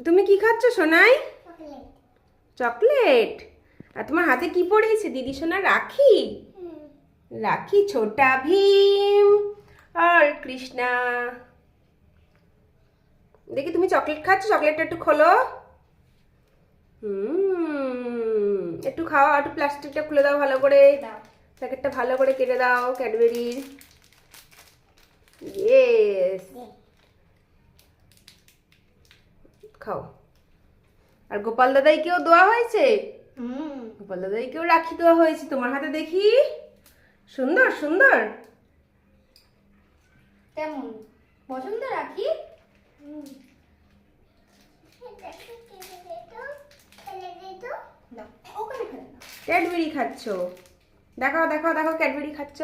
তুমি কি খাচ্ছ সোনাই? চকলেট। আর তোমার হাতে কি পড়েছে দিদি সোনা? রাখি। রাখি ছোটা ভীম আর কৃষ্ণা। দেখি তুমি চকলেট খাচ্ছ, চকলেটটা একটু খোলো। একটু খাও, একটু প্লাস্টিকটা খুলে দাও ভালো করে, প্যাকেটটা ভালো করে কেটে দাও ক্যাডবেরির। ইয়েস, খাও। আর গোপাল দাদাইকেও দেওয়া হয়েছে। গোপাল দাদাইকেও রাখি দেওয়া হয়েছে তোমার হাতে, দেখি। সুন্দর সুন্দর। কেমন পছন্দ রাখি? ক্যাডবেরি খাচ্ছ? দেখাও দেখাও দেখাও, ক্যাডবেরি খাচ্ছ।